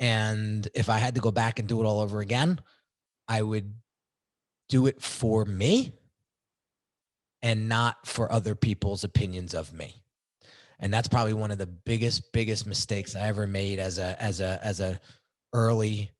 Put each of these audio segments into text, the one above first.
And if I had to go back and do it all over again, I would do it for me and not for other people's opinions of me. And that's probably one of the biggest mistakes I ever made as a early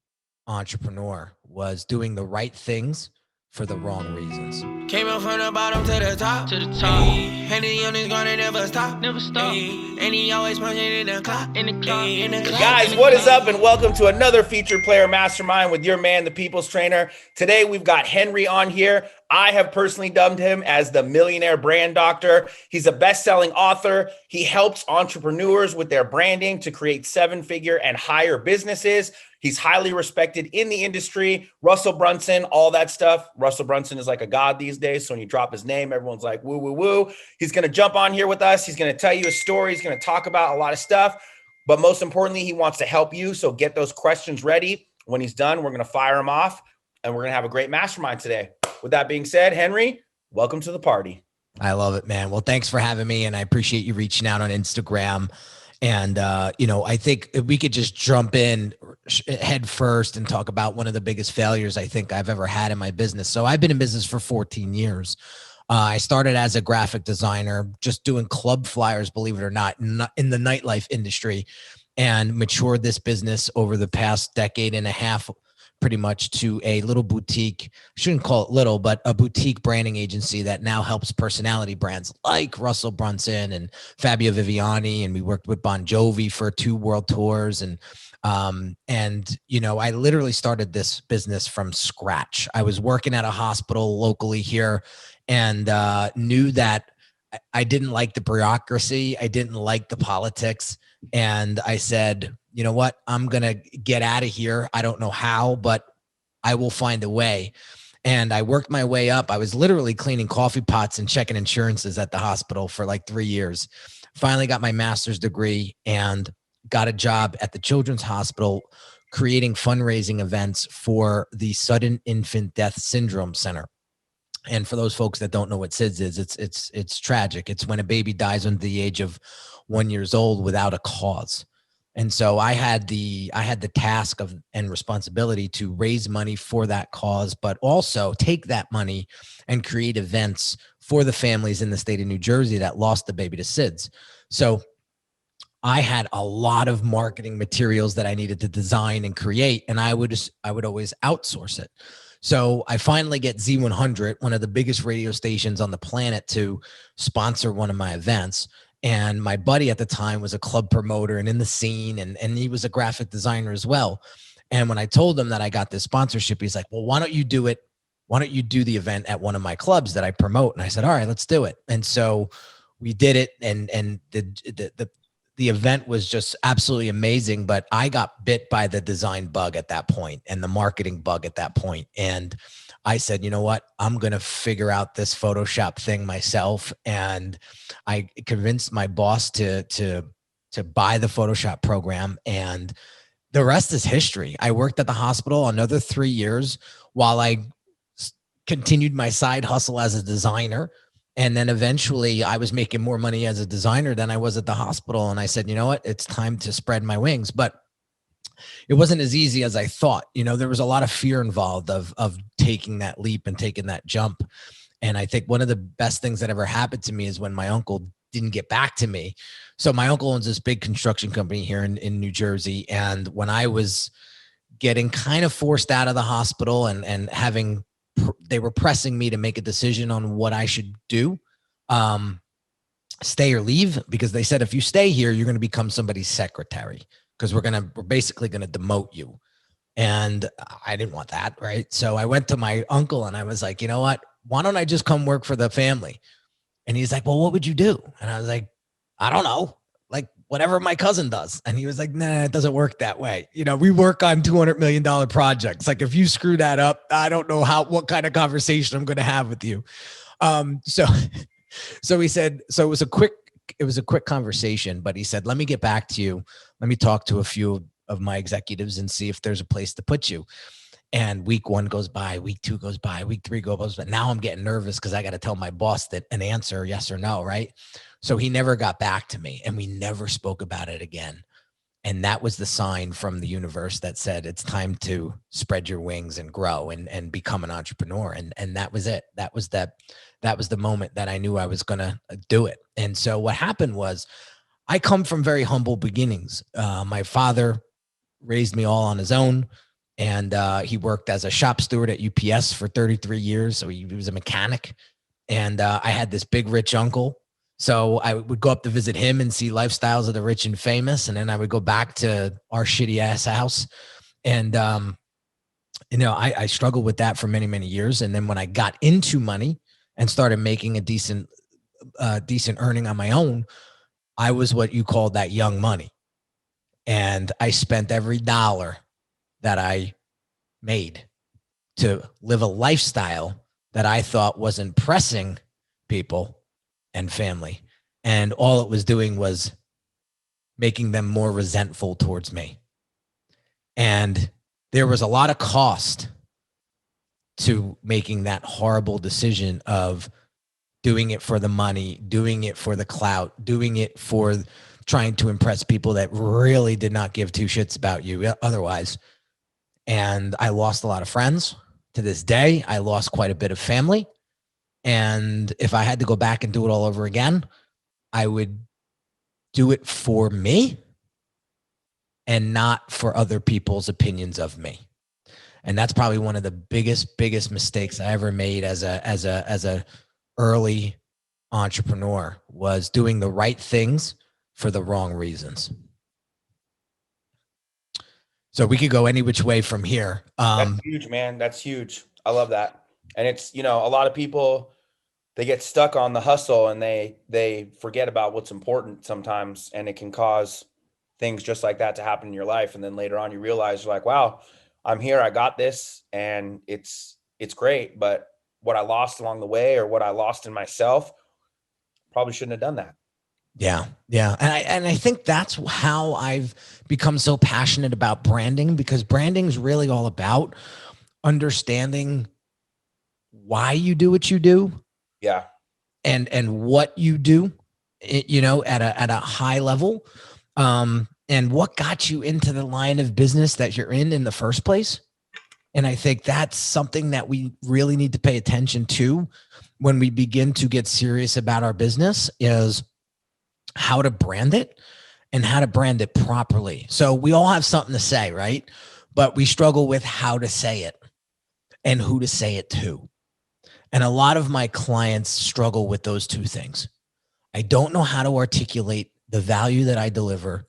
entrepreneur, was doing the right things for the wrong reasons. Came up from the bottom to the top. And the young is gonna never stop. And he always punching in the clock. Guys, what is up? And welcome to another Featured Player Mastermind with your man, the People's Trainer. Today, we've got Henry on here. I have personally dubbed him as the Millionaire Brand Doctor. He's a best-selling author. He helps entrepreneurs with their branding to create seven-figure and higher businesses. He's highly respected in the industry. Russell Brunson, all that stuff. Russell Brunson is like a god these days. So when you drop his name, everyone's like, woo, woo, woo. He's going to jump on here with us. He's going to tell you a story. He's going to talk about a lot of stuff. But most importantly, he wants to help you. So get those questions ready. When he's done, we're going to fire him off and we're going to have a great mastermind today. With that being said, Henry, welcome to the party. I love it, man. Well, thanks for having me. And I appreciate you reaching out on Instagram. And, I think we could just jump in head first and talk about one of the biggest failures I think I've ever had in my business. So I've been in business for 14 years. I started as a graphic designer, just doing club flyers, believe it or not, in the nightlife industry, and matured this business over the past decade and a half, pretty much to a little boutique, shouldn't call it little, but a boutique branding agency that now helps personality brands like Russell Brunson and Fabio Viviani. And we worked with Bon Jovi for 2 world tours. And I literally started this business from scratch. I was working at a hospital locally here and knew that I didn't like the bureaucracy. I didn't like the politics. And I said, you know what? I'm going to get out of here. I don't know how, but I will find a way. And I worked my way up. I was literally cleaning coffee pots and checking insurances at the hospital for like 3 years. Finally got my master's degree and got a job at the Children's Hospital creating fundraising events for the Sudden Infant Death Syndrome Center. And for those folks that don't know what SIDS is, it's tragic. It's when a baby dies under the age of 1 year old without a cause. And so I had the task of and responsibility to raise money for that cause, but also take that money and create events for the families in the state of New Jersey that lost the baby to SIDS. So I had a lot of marketing materials that I needed to design and create, and I would always outsource it. So I finally get Z100, one of the biggest radio stations on the planet, to sponsor one of my events. And my buddy at the time was a club promoter and in the scene, and he was a graphic designer as well. And when I told him that I got this sponsorship, he's like, well, why don't you do it? Why don't you do the event at one of my clubs that I promote? And I said, all right, let's do it. And so we did it. And the event was just absolutely amazing, but I got bit by the design bug at that point and the marketing bug at that point. And I said, you know what, I'm going to figure out this Photoshop thing myself. And I convinced my boss to buy the Photoshop program, and the rest is history. I worked at the hospital another 3 years while I continued my side hustle as a designer. And then eventually I was making more money as a designer than I was at the hospital. And I said, you know what, it's time to spread my wings. But it wasn't as easy as I thought. There was a lot of fear involved of taking that leap and taking that jump. And I think one of the best things that ever happened to me is when my uncle didn't get back to me. So my uncle owns this big construction company here in New Jersey. And when I was getting kind of forced out of the hospital and they were pressing me to make a decision on what I should do, stay or leave, because they said, if you stay here, you're going to become somebody's secretary, because we're basically going to demote you. And I didn't want that. Right. So I went to my uncle and I was like, you know what, why don't I just come work for the family? And he's like, well, what would you do? And I was like, I don't know, like whatever my cousin does. And he was like, nah, it doesn't work that way. We work on $200 million projects. Like if you screw that up, I don't know what kind of conversation I'm going to have with you. So he said, so it was a quick conversation, but he said, let me get back to you. Let me talk to a few of my executives and see if there's a place to put you. And week 1 goes by, week 2 goes by, week 3 goes by. Now I'm getting nervous because I got to tell my boss that an answer, yes or no, right? So he never got back to me and we never spoke about it again. And that was the sign from the universe that said, it's time to spread your wings and grow and become an entrepreneur. And that was it. That was the moment that I knew I was going to do it. And so what happened was, I come from very humble beginnings. My father raised me all on his own. And he worked as a shop steward at UPS for 33 years. So he was a mechanic. And I had this big rich uncle. So I would go up to visit him and see lifestyles of the rich and famous. And then I would go back to our shitty ass house. And, I struggled with that for many, many years. And then when I got into money and started making a decent earning on my own, I was what you call that young money. And I spent every dollar that I made to live a lifestyle that I thought was impressing people and family. And all it was doing was making them more resentful towards me. And there was a lot of cost to making that horrible decision of doing it for the money, doing it for the clout, doing it for trying to impress people that really did not give two shits about you otherwise. And I lost a lot of friends. To this day, I lost quite a bit of family. And if I had to go back and do it all over again, I would do it for me and not for other people's opinions of me. And that's probably one of the biggest mistakes I ever made as a early entrepreneur, was doing the right things for the wrong reasons. So we could go any which way from here. That's huge, man. That's huge. I love that. And it's, a lot of people, they get stuck on the hustle and they forget about what's important sometimes. And it can cause things just like that to happen in your life. And then later on, you realize you're like, wow, I'm here. I got this and it's great. But what I lost along the way, or what I lost in myself, probably shouldn't have done that. Yeah. Yeah. And I think that's how I've become so passionate about branding, because branding is really all about understanding why you do what you do. Yeah. And what you do, at a high level, and what got you into the line of business that you're in the first place. And I think that's something that we really need to pay attention to when we begin to get serious about our business, is how to brand it and how to brand it properly. So we all have something to say, right? But we struggle with how to say it and who to say it to. And a lot of my clients struggle with those two things. I don't know how to articulate the value that I deliver,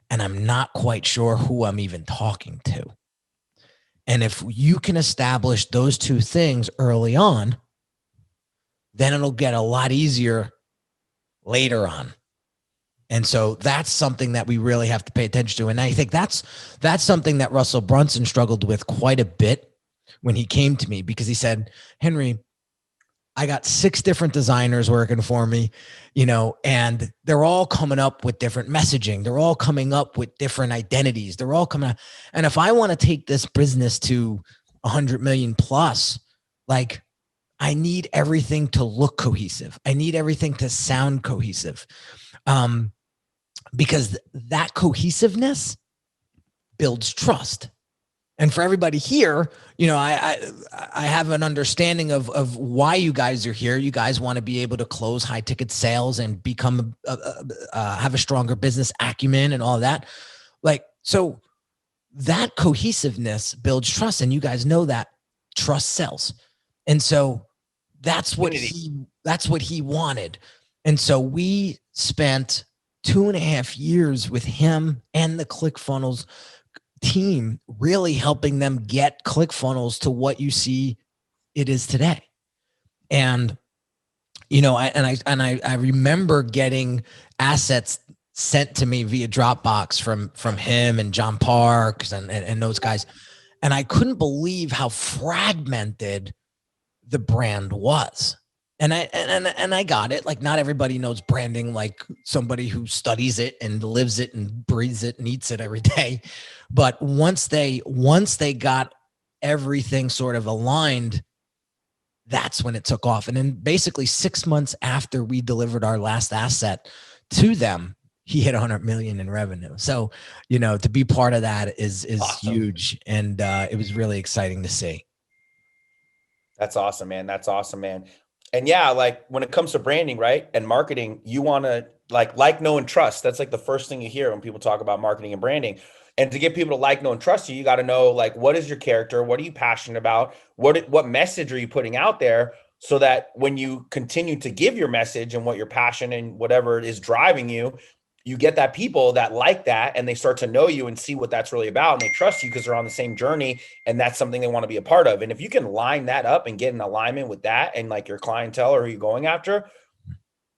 and I'm not quite sure who I'm even talking to. And if you can establish those two things early on, then it'll get a lot easier later on. And so that's something that we really have to pay attention to. And I think that's something that Russell Brunson struggled with quite a bit when he came to me, because he said, Henry, I got 6 different designers working for me, and they're all coming up with different messaging. They're all coming up with different identities. They're all coming up. And if I want to take this business to 100 million plus, like, I need everything to look cohesive. I need everything to sound cohesive. Because that cohesiveness builds trust. And for everybody here, I have an understanding of why you guys are here. You guys want to be able to close high ticket sales and become have a stronger business acumen and all of that. So that cohesiveness builds trust, and you guys know that trust sells. And so that's what he wanted. And so we spent 2.5 years with him and the ClickFunnels team, really helping them get ClickFunnels to what you see it is today. And I remember getting assets sent to me via Dropbox from him and John Parks and those guys, and I couldn't believe how fragmented the brand was. And I got it. Like, not everybody knows branding like somebody who studies it and lives it and breathes it and eats it every day. But once they got everything sort of aligned, that's when it took off. And then basically 6 months after we delivered our last asset to them, he hit 100 million in revenue. So, you know, to be part of that is Awesome. huge. And it was really exciting to see. That's awesome, man. That's awesome, man. And yeah, like when it comes to branding, right? And marketing, you want to like, know, and trust. That's like the first thing you hear when people talk about marketing and branding. And to get people to like, know, and trust you, you got to know like what is your character? What are you passionate about? What message are you putting out there so that when you continue to give your message and what your passion and whatever it is driving you, you get that people that like that and they start to know you and see what that's really about and they trust you because they're on the same journey and that's something they want to be a part of. And if you can line that up and get in alignment with that and like your clientele or who you're going after,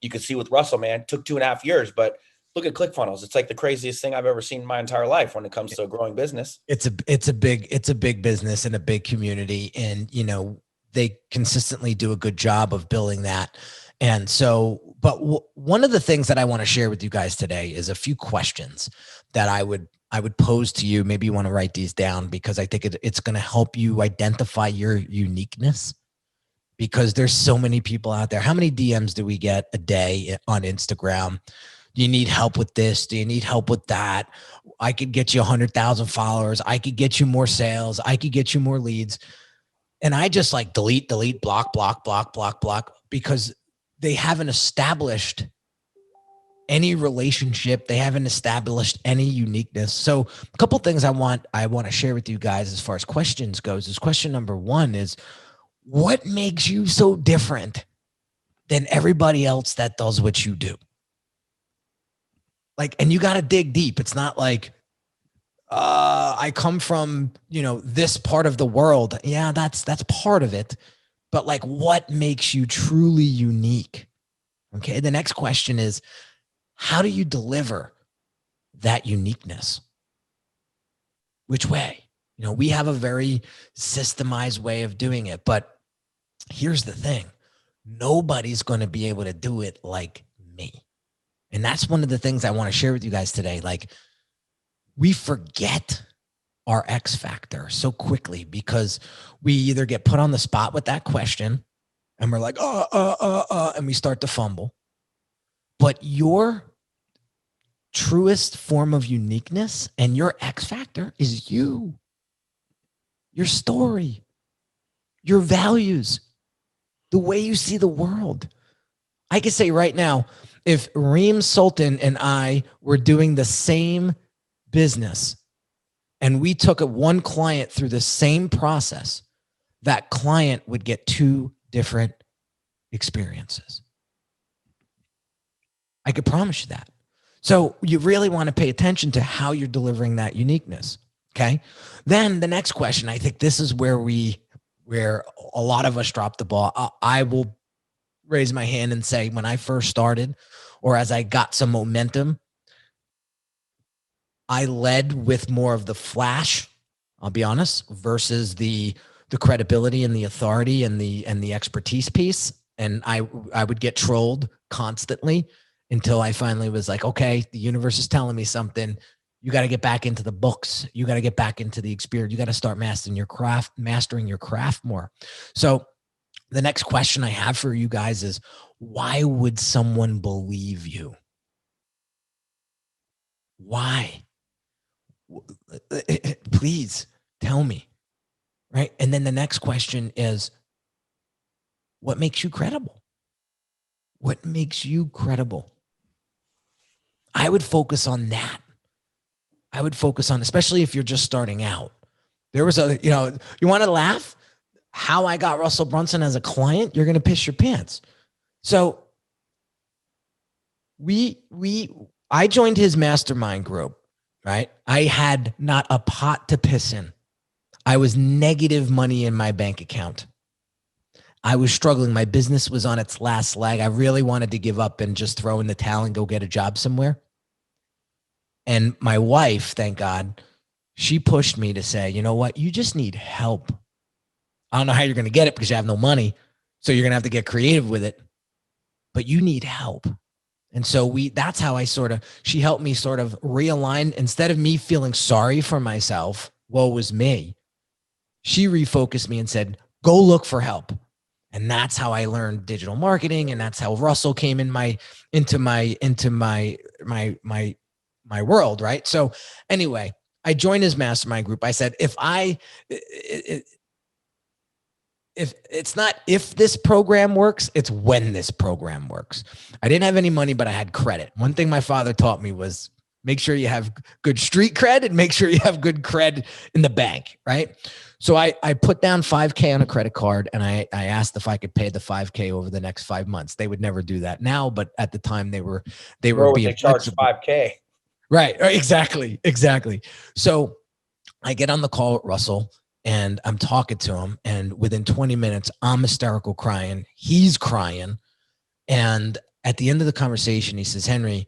you could see with Russell, man, it took 2.5 years, but look at ClickFunnels. It's like the craziest thing I've ever seen in my entire life when it comes to a growing business. It's a big business and a big community. And, you know, they consistently do a good job of building that. And so, but one of the things that I want to share with you guys today is a few questions that I would pose to you. Maybe you want to write these down because I think it's going to help you identify your uniqueness, because there's so many people out there. How many DMs do we get a day on Instagram? Do you need help with this? Do you need help with that? I could get you 100,000 followers. I could get you more sales. I could get you more leads. And I just like delete, block, because they haven't established any relationship. They haven't established any uniqueness. So a couple of things I want to share with you guys as far as questions goes is question number one is, what makes you so different than everybody else that does what you do? Like, and you got to dig deep. It's not like, I come from, you know, this part of the world. Yeah, that's part of it. But like, what makes you truly unique? Okay. The next question is, how do you deliver that uniqueness? Which way? You know, we have a very systemized way of doing it, but here's the thing. Nobody's going to be able to do it like me. And that's one of the things I want to share with you guys today. Like, we forget our X factor so quickly because we either get put on the spot with that question and we're like, and we start to fumble. But your truest form of uniqueness and your X factor is you, your story, your values, the way you see the world. I can say right now, if Reem Sultan and I were doing the same business and we took one client through the same process, that client would get 2 different experiences. I could promise you that. So you really want to pay attention to how you're delivering that uniqueness. Okay. Then the next question, I think this is where a lot of us drop the ball. I will raise my hand and say, when I first started, or as I got some momentum, I led with more of the flash, I'll be honest, versus the credibility and the authority and the expertise piece. And I would get trolled constantly until I finally was like, okay, the universe is telling me something. You got to get back into the books. You got to get back into the experience. You got to start mastering your craft more. So the next question I have for you guys is, why would someone believe you? Why? Please tell me, right? And then the next question is, what makes you credible? What makes you credible? I would focus on that. I would focus on, especially if you're just starting out. There was you want to laugh? How I got Russell Brunson as a client, you're going to piss your pants. So I joined his mastermind group, right? I had not a pot to piss in. I was negative money in my bank account. I was struggling. My business was on its last leg. I really wanted to give up and just throw in the towel and go get a job somewhere. And my wife, thank God, she pushed me to say, you know what? You just need help. I don't know how you're going to get it because you have no money. So you're going to have to get creative with it, but you need help. And so that's how she helped me sort of realign. Instead of me feeling sorry for myself, woe was me, she refocused me and said, go look for help. And that's how I learned digital marketing. And that's how Russell came into my world. Right. So anyway, I joined his mastermind group. I said, if it's not if this program works, it's when this program works. I didn't have any money, but I had credit. One thing my father taught me was make sure you have good street cred and make sure you have good cred in the bank, right? So I put down $5K on a credit card, and I asked if I could pay the $5K over the next 5 months. They would never do that now, but at the time they were being charged $5K. Right. Exactly. So I get on the call with Russell and I'm talking to him, and within 20 minutes, I'm hysterical crying. He's crying. And at the end of the conversation, he says, Henry,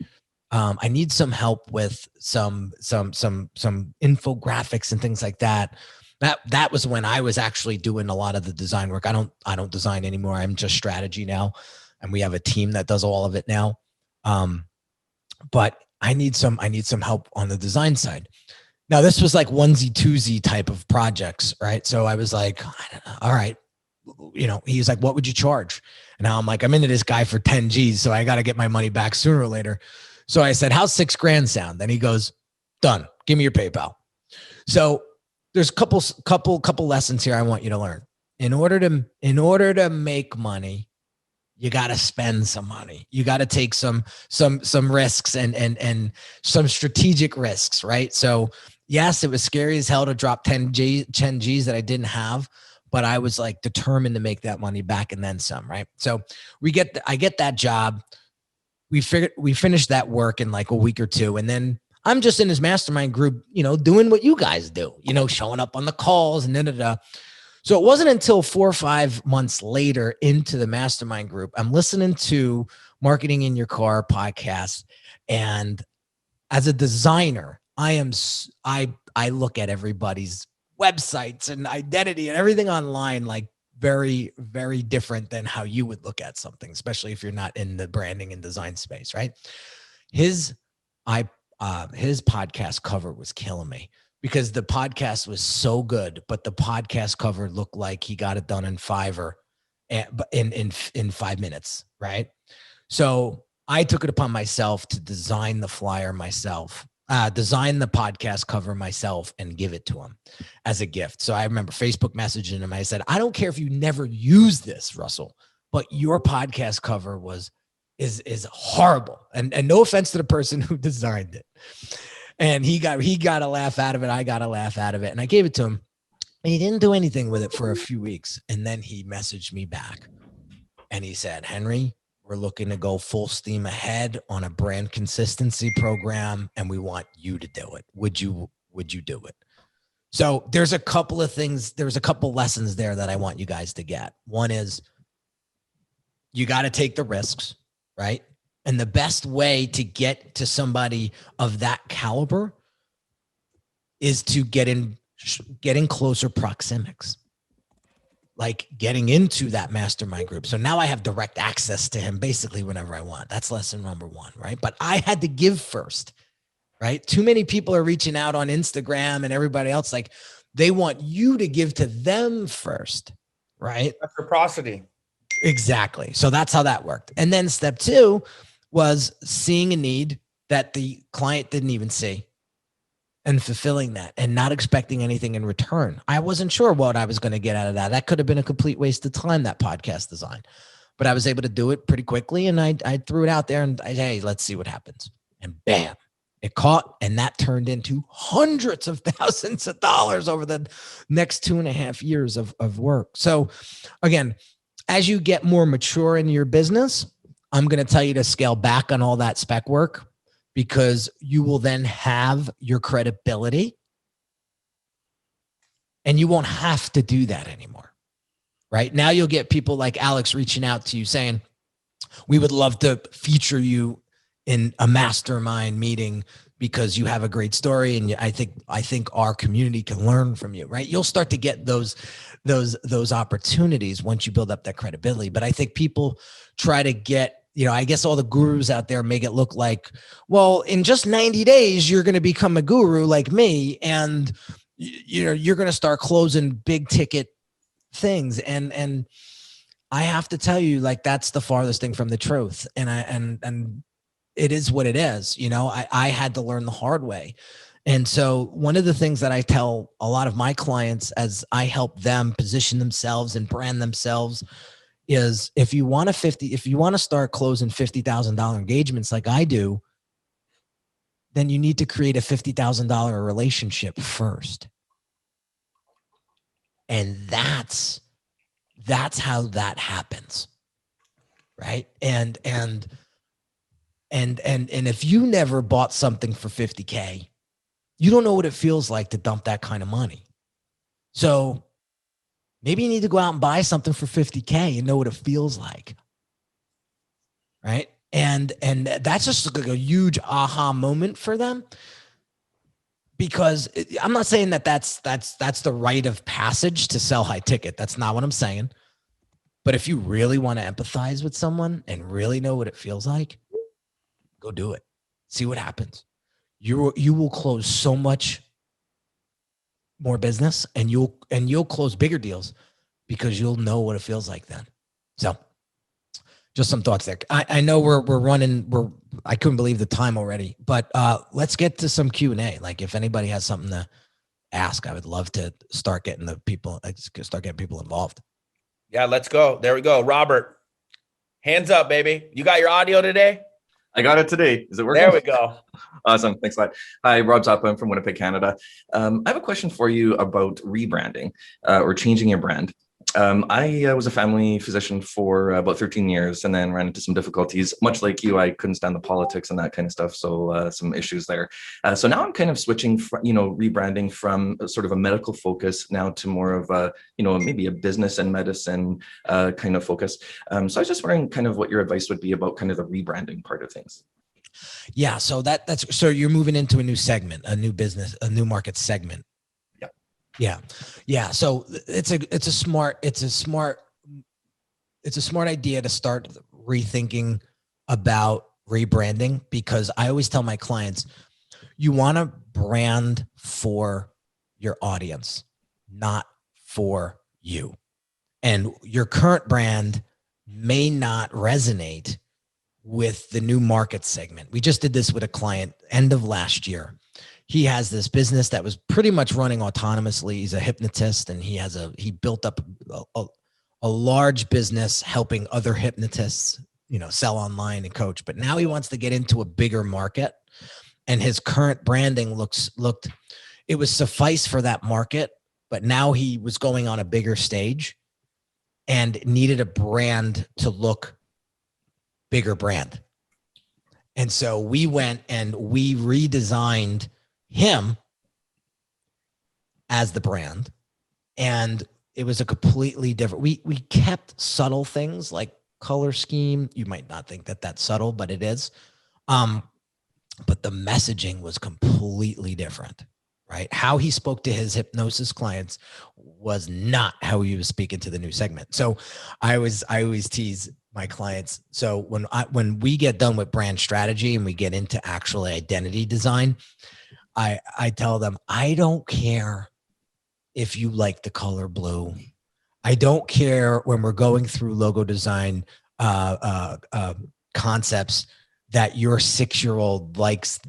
I need some help with some infographics and things like that. That was when I was actually doing a lot of the design work. I don't design anymore. I'm just strategy now. And we have a team that does all of it now. But I need some help on the design side. Now, this was like onesie twosie type of projects, right? So I was like, all right, he's like, what would you charge? And now I'm like, I'm into this guy for 10 G's, so I got to get my money back sooner or later. So I said, how's $6,000 sound? Then he goes, done. Give me your PayPal. So there's a couple lessons here I want you to learn. In order to make money, you got to spend some money. You got to take some risks and some strategic risks, right? So yes, it was scary as hell to drop 10 G's that I didn't have, but I was like determined to make that money back and then some, right? So I get that job. We finished that work in like a week or two. And then I'm just in his mastermind group, doing what you guys do, showing up on the calls and da. So it wasn't until 4 or 5 months later into the mastermind group, I'm listening to Marketing in Your Car podcast. And as a designer, I look at everybody's websites and identity and everything online, like very, very different than how you would look at something, especially if you're not in the branding and design space, right? His podcast cover was killing me because the podcast was so good, but the podcast cover looked like he got it done in Fiverr in 5 minutes, right? So I took it upon myself to design the flyer myself, design the podcast cover myself and give it to him as a gift. So I remember Facebook messaging him. I said, I don't care if you never use this, Russell, but your podcast cover is horrible. And no offense to the person who designed it. And he got a laugh out of it. I got a laugh out of it. And I gave it to him. And he didn't do anything with it for a few weeks. And then he messaged me back and he said, Henry, we're looking to go full steam ahead on a brand consistency program, and we want you to do it. Would you do it? So there's a couple of things. There's a couple lessons there that I want you guys to get. One is you got to take the risks, right? And the best way to get to somebody of that caliber is to get in closer proxemics. Like getting into that mastermind group. So now I have direct access to him basically whenever I want. That's lesson number 1, right? But I had to give first, right? Too many people are reaching out on Instagram and everybody else. Like they want you to give to them first, right? Reciprocity. Exactly. So that's how that worked. And then step 2 was seeing a need that the client didn't even see. And fulfilling that and not expecting anything in return. I wasn't sure what I was going to get out of that. That could have been a complete waste of time, that podcast design. But I was able to do it pretty quickly. And I threw it out there and hey, let's see what happens. And bam, it caught. And that turned into hundreds of thousands of dollars over the next 2.5 years of work. So again, as you get more mature in your business, I'm going to tell you to scale back on all that spec work, because you will then have your credibility and you won't have to do that anymore, right? Now you'll get people like Alex reaching out to you saying, we would love to feature you in a mastermind meeting because you have a great story. And I think our community can learn from you, right? You'll start to get those opportunities once you build up that credibility. But I think people try to get, I guess all the gurus out there make it look like, well, in just 90 days, you're going to become a guru like me. And, you're going to start closing big ticket things. And I have to tell you, like, that's the farthest thing from the truth. And it is what it is. You know, I had to learn the hard way. And so one of the things that I tell a lot of my clients as I help them position themselves and brand themselves is if you want to start closing $50,000 engagements like I do, then you need to create a $50,000 relationship first. And that's how that happens. Right. And if you never bought something for 50K, you don't know what it feels like to dump that kind of money. So maybe you need to go out and buy something for 50K and know what it feels like. Right. And that's just like a huge aha moment for them, because I'm not saying that that's the rite of passage to sell high ticket. That's not what I'm saying. But if you really want to empathize with someone and really know what it feels like, go do it. See what happens. You will close so much more business, and you'll close bigger deals because you'll know what it feels like then. So just some thoughts there. I know we're running, I couldn't believe the time already, but let's get to some Q&A. Like if anybody has something to ask, I would love to start getting people involved. Yeah, let's go. There we go. Robert, hands up, baby. You got your audio today? I got it today. Is it working? There we go. Awesome. Thanks a lot. Hi, Rob Zappa. I'm from Winnipeg, Canada. I have a question for you about rebranding or changing your brand. I was a family physician for about 13 years and then ran into some difficulties. Much like you, I couldn't stand the politics and that kind of stuff. So some issues there. So now I'm kind of switching, rebranding from sort of a medical focus now to more of a, maybe a business and medicine kind of focus. So I was just wondering kind of what your advice would be about kind of the rebranding part of things. Yeah. So so you're moving into a new segment, a new business, a new market segment. Yeah. So it's a smart idea to start rethinking about rebranding, because I always tell my clients, you want to brand for your audience, not for you. And your current brand may not resonate with the new market segment. We just did this with a client end of last year. He has this business that was pretty much running autonomously. He's a hypnotist, and he built up a large business helping other hypnotists, sell online and coach. But now he wants to get into a bigger market, and his current branding it was suffice for that market. But now he was going on a bigger stage and needed a brand to look bigger brand. And so we went and we redesigned him as the brand, and it was a completely different, we kept subtle things like color scheme. You might not think that that's subtle, but it is. But the messaging was completely different, right? How he spoke to his hypnosis clients was not how he was speaking to the new segment. So I always tease my clients. So when we get done with brand strategy and we get into actual identity design, I tell them, I don't care if you like the color blue. I don't care when we're going through logo design concepts that your 6-year-old likes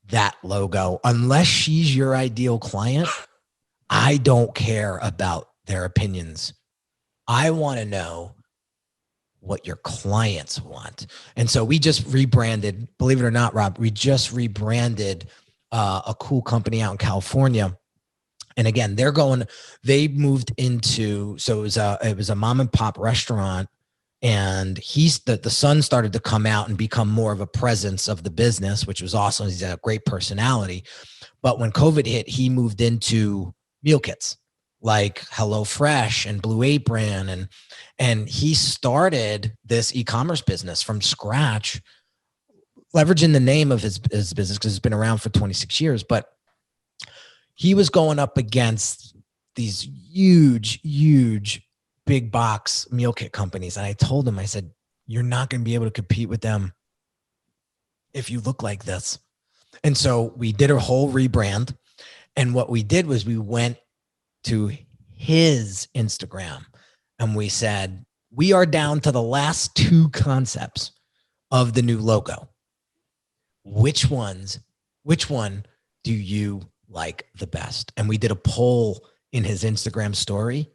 that logo. Unless she's your ideal client, I don't care about their opinions. I want to know what your clients want. And so we just rebranded, believe it or not, Rob, we just rebranded a cool company out in California. And again, they moved into, so it was a mom and pop restaurant, and the son started to come out and become more of a presence of the business, which was awesome. He's a great personality. But when COVID hit, he moved into meal kits like HelloFresh and Blue Apron. And he started this e-commerce business from scratch, leveraging the name of his business because it's been around for 26 years. But he was going up against these huge big box meal kit companies. And I told him, I said, you're not going to be able to compete with them if you look like this. And so we did a whole rebrand. And what we did was we went to his Instagram and we said, We are down to the last two concepts of the new logo. Which one do you like the best? And we did a poll in his Instagram story,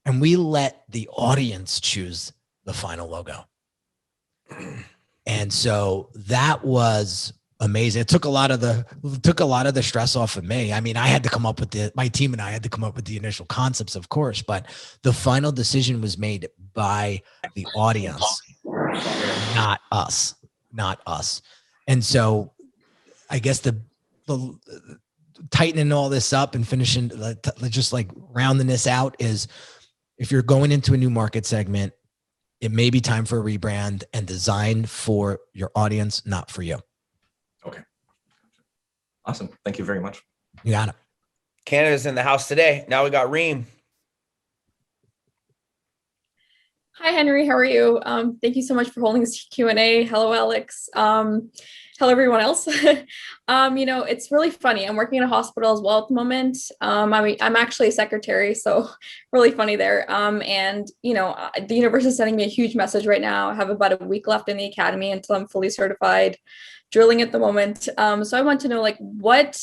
and we let the audience choose the final logo. And so that was amazing. It took a lot of the stress off of me. I mean, I had to come up with my team and I had to come up with the initial concepts, of course, but the final decision was made by the audience, not us. And so I guess the tightening all this up and finishing, just like rounding this out, is if you're going into a new market segment, it may be time for a rebrand and design for your audience, not for you. Okay. Awesome. Thank you very much. You got it. Canada's in the house today. Now we got Reem. Hi, Henry. How are you? Thank you so much for holding this Q&A. Hello, Alex. Hello, everyone else. It's really funny. I'm working in a hospital as well at the moment. I'm actually a secretary, so really funny there. The universe is sending me a huge message right now. I have about a week left in the academy until I'm fully certified, drilling at the moment. So I want to know, what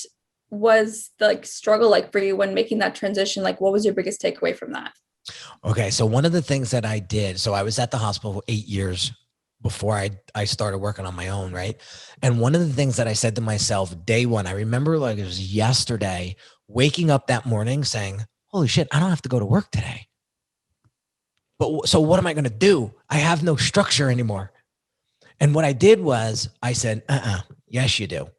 was the struggle like for you when making that transition? What was your biggest takeaway from that? Okay. So one of the things that I did, so I was at the hospital for 8 years before I started working on my own. Right. And one of the things that I said to myself day one, I remember it was yesterday, waking up that morning saying, holy shit, I don't have to go to work today. But so what am I going to do? I have no structure anymore. And what I did was I said, yes, you do.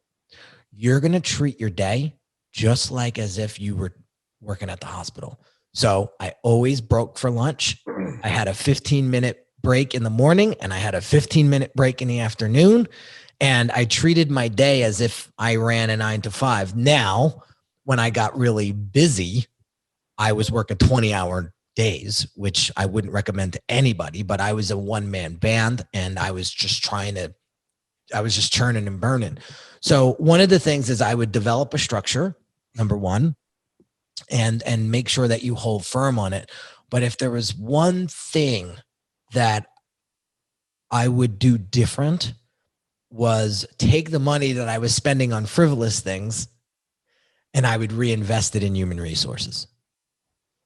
You're going to treat your day just like as if you were working at the hospital. So I always broke for lunch. I had a 15-minute break in the morning and I had a 15-minute break in the afternoon. And I treated my day as if I ran a 9 to 5. Now, when I got really busy, I was working 20-hour days, which I wouldn't recommend to anybody, but I was a one-man band and I was just churning and burning. So one of the things is I would develop a structure, number one, and make sure that you hold firm on it. But if there was one thing that I would do different, was take the money that I was spending on frivolous things and I would reinvest it in human resources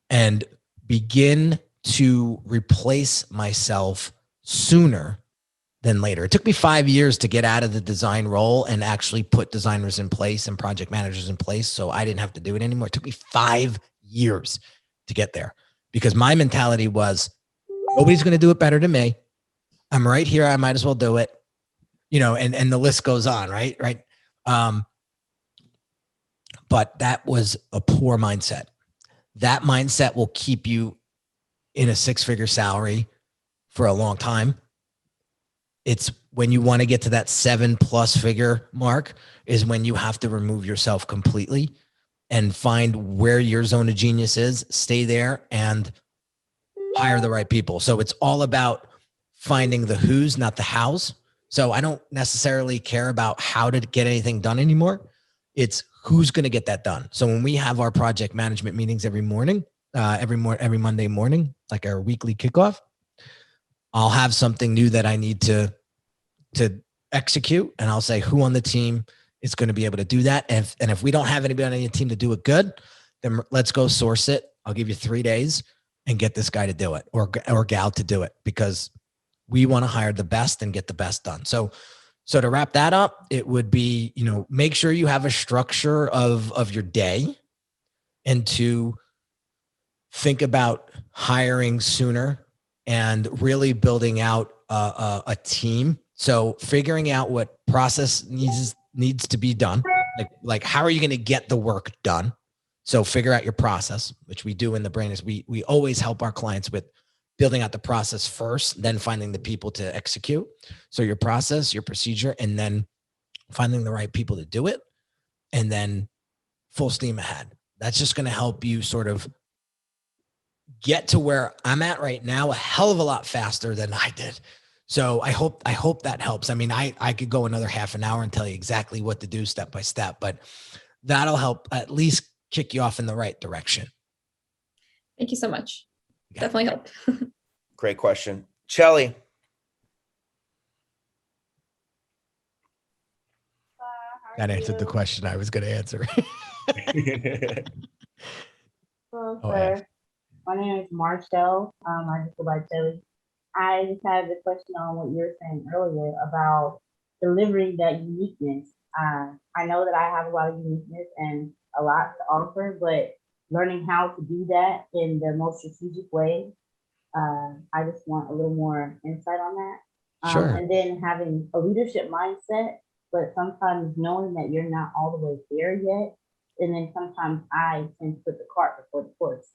and begin to replace myself sooner than later. It took me 5 years to get out of the design role and actually put designers in place and project managers in place, so I didn't have to do it anymore. It took me 5 years to get there because my mentality was, nobody's going to do it better than me. I'm right here. I might as well do it. And the list goes on, right? But that was a poor mindset. That mindset will keep you in a 6-figure salary for a long time. It's when you want to get to that 7+ figure mark is when you have to remove yourself completely and find where your zone of genius is, stay there and hire the right people. So it's all about finding the who's, not the hows. So I don't necessarily care about how to get anything done anymore. It's who's going to get that done. So when we have our project management meetings every morning, every Monday morning, like our weekly kickoff, I'll have something new that I need to execute. And I'll say who on the team is going to be able to do that. And if we don't have anybody on any team to do it good, then let's go source it. I'll give you 3 days and get this guy to do it or gal to do it, because we want to hire the best and get the best done. So to wrap that up, it would be, make sure you have a structure of your day, and to think about hiring sooner and really building out a team. So figuring out what process needs to be done, like how are you going to get the work done? So figure out your process, which we do in the brain. Is we always help our clients with building out the process first, then finding the people to execute. So your process, your procedure, and then finding the right people to do it, and then full steam ahead. That's just going to help you sort of get to where I'm at right now a hell of a lot faster than I did. So I hope that helps. I mean, I could go another half an hour and tell you exactly what to do step by step, but that'll help at least kick you off in the right direction. Thank you so much. Definitely helped. Great question. Chelly. That answered the question I was going to answer. Hello, Oh, sir. My name is Marshall. I just go by Shelly. I just had a question on what you were saying earlier about delivering that uniqueness. I know that I have a lot of uniqueness and a lot to offer, but learning how to do that in the most strategic way, I just want a little more insight on that. Sure. And then having a leadership mindset, but sometimes knowing that you're not all the way there yet. And then sometimes I tend to put the cart before the horse,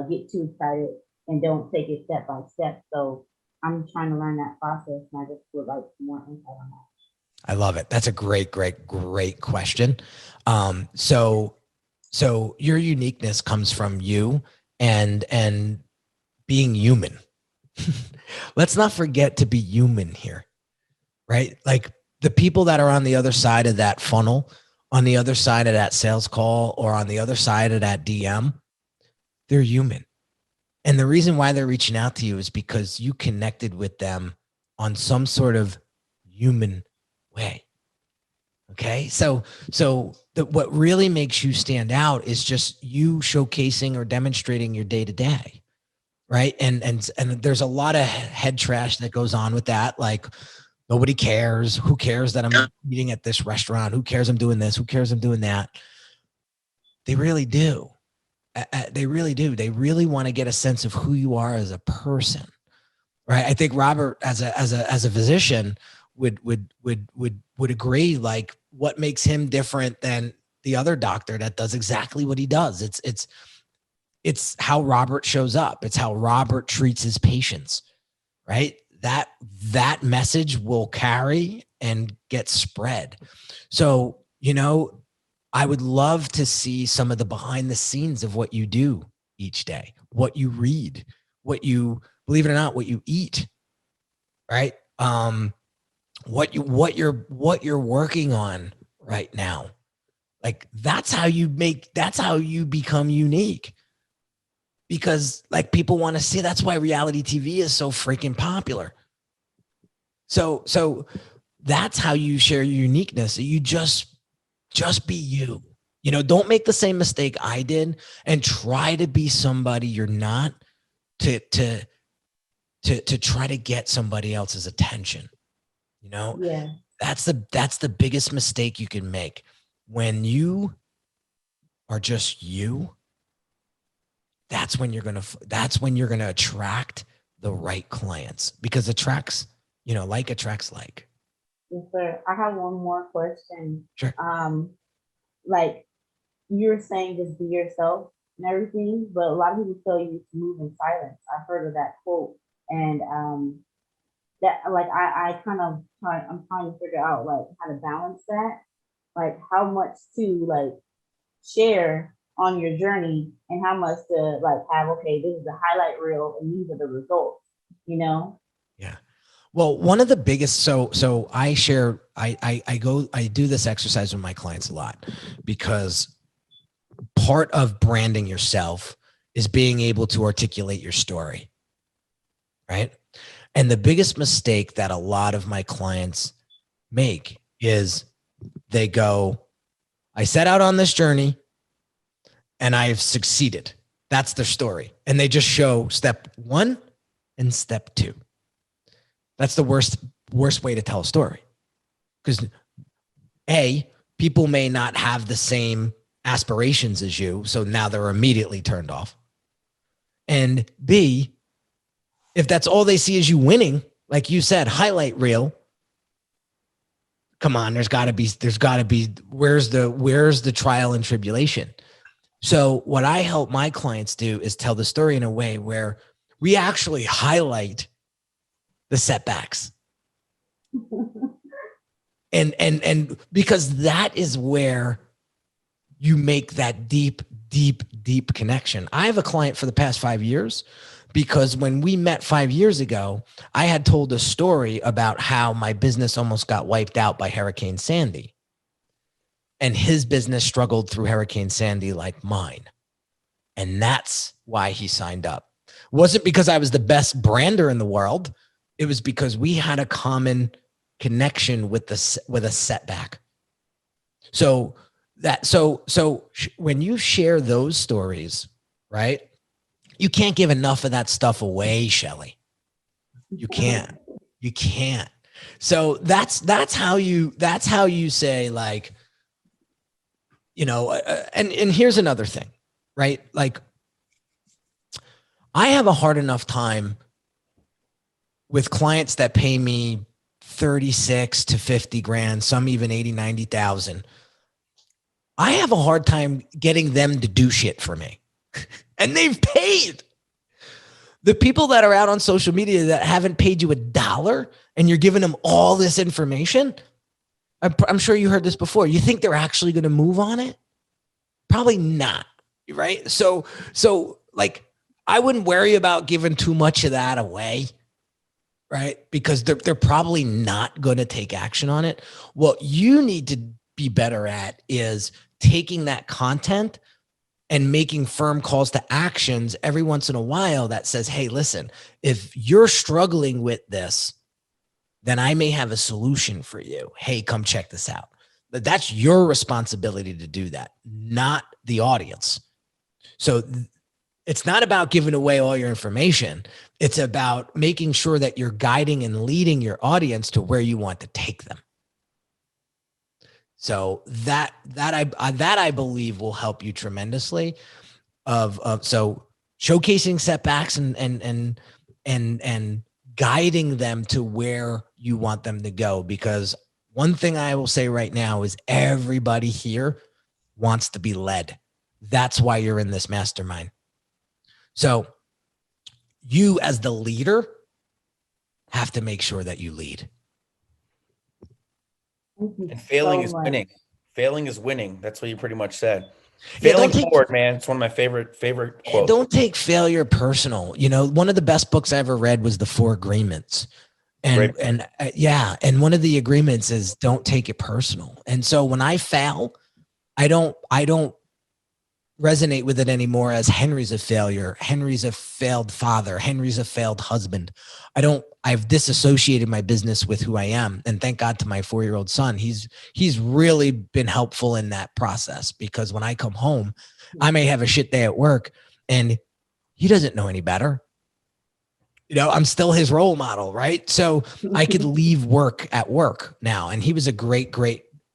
get too excited and don't take it step by step. So I'm trying to learn that process, and I just would like some more insight on that. I love it. That's a great question. So your uniqueness comes from you and being human. Let's not forget to be human here, right? Like the people that are on the other side of that funnel, on the other side of that sales call, or on the other side of that DM, they're human. And the reason why they're reaching out to you is because you connected with them on some sort of human way. Okay. So what really makes you stand out is just you showcasing or demonstrating your day to day. Right. And there's a lot of head trash that goes on with that. Like nobody cares. Who cares that I'm eating at this restaurant? Who cares I'm doing this? Who cares I'm doing that? They really do. They really do. They really want to get a sense of who you are as a person. Right. I think Robert as a physician would agree, like what makes him different than the other doctor that does exactly what he does. It's how Robert shows up. It's how Robert treats his patients, right? That message will carry and get spread. So, I would love to see some of the behind the scenes of what you do each day, what you read, what you, believe it or not, what you eat, right? What you're working on right now. Like that's how you become unique. Because like people want to see, that's why reality TV is so freaking popular. So that's how you share your uniqueness. You just be you. Don't make the same mistake I did and try to be somebody you're not to try to get somebody else's attention. Yeah. That's the biggest mistake you can make. When you are just you, that's when you're going to attract the right clients, because like attracts like. Yes, sir. I have one more question. Sure. Like you were saying, just be yourself and everything, but a lot of people tell you to move in silence. I've heard of that quote, and that like I'm trying to figure out like how to balance that, like how much to like share on your journey and how much to like have, okay, this is the highlight reel and these are the results, Yeah. Well, one of the biggest, so I share, I do this exercise with my clients a lot, because part of branding yourself is being able to articulate your story. Right. And the biggest mistake that a lot of my clients make is they go, I set out on this journey and I've succeeded. That's their story. And they just show step 1 and step 2. That's the worst way to tell a story. Because A, people may not have the same aspirations as you, so now they're immediately turned off. And B, if that's all they see is you winning, like you said, highlight reel, come on, there's gotta be, where's the trial and tribulation? So what I help my clients do is tell the story in a way where we actually highlight the setbacks. and because that is where you make that deep connection. I have a client for the past 5 years, because when we met 5 years ago, I had told a story about how my business almost got wiped out by Hurricane Sandy. And his business struggled through Hurricane Sandy like mine. And that's why he signed up. wasn't because I was the best brander in the world. It was because we had a common connection with a setback. So when you share those stories, right, you can't give enough of that stuff away, Shelly. You can't. So that's how you say, like, you know, and here's another thing, right? Like, I have a hard enough time with clients that pay me 36 to 50 grand, some even 80, 90,000. I have a hard time getting them to do shit for me. And they've paid. The people that are out on social media that haven't paid you $1 and you're giving them all this information, I'm sure you heard this before. You think they're actually going to move on it? Probably not, right? So like, I wouldn't worry about giving too much of that away, right? Because they're probably not going to take action on it. What you need to be better at is taking that content and making firm calls to actions every once in a while that says, hey, listen, if you're struggling with this, then I may have a solution for you. Hey, come check this out. But that's your responsibility to do that, not the audience. So it's not about giving away all your information. It's about making sure that you're guiding and leading your audience to where you want to take them. So that I believe will help you tremendously. So showcasing setbacks and guiding them to where you want them to go. Because one thing I will say right now is everybody here wants to be led. That's why you're in this mastermind. So you, as the leader, have to make sure that you lead. And failing is winning. Failing is winning. That's what you pretty much said. Failing forward, man. It's one of my favorite quotes. Don't take failure personal. You know, one of the best books I ever read was The 4 Agreements. And one of the agreements is don't take it personal. And so when I fail, I don't resonate with it anymore as Henry's a failure. Henry's a failed father. Henry's a failed husband. I've disassociated my business with who I am. And thank God to my 4-year-old son. He's really been helpful in that process, because when I come home, I may have a shit day at work and he doesn't know any better. You know, I'm still his role model, right? So I could leave work at work now. And he was a great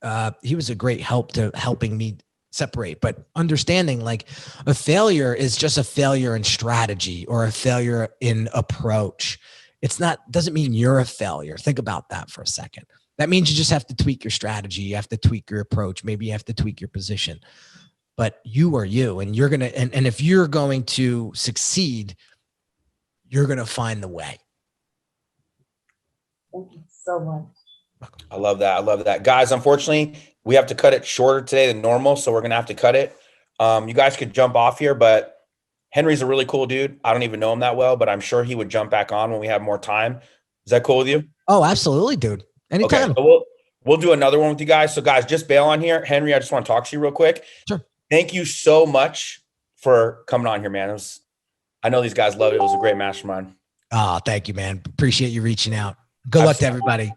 help to helping me separate. But understanding, like, a failure is just a failure in strategy or a failure in approach. Doesn't mean you're a failure. Think about that for a second. That means you just have to tweak your strategy. You have to tweak your approach. Maybe you have to tweak your position, but you are you, and you're going to, and if you're going to succeed, you're going to find the way. Thank you so much. I love that. Guys, unfortunately, we have to cut it shorter today than normal. So we're going to have to cut it. You guys could jump off here, but Henry's a really cool dude. I don't even know him that well, but I'm sure he would jump back on when we have more time. Is that cool with you? Oh, absolutely, dude. Anytime. Okay, so we'll do another one with you guys. So guys, just bail on here. Henry, I just want to talk to you real quick. Sure. Thank you so much for coming on here, man. I know these guys loved it. It was a great mastermind. Oh, thank you, man. Appreciate you reaching out. Good luck to everybody.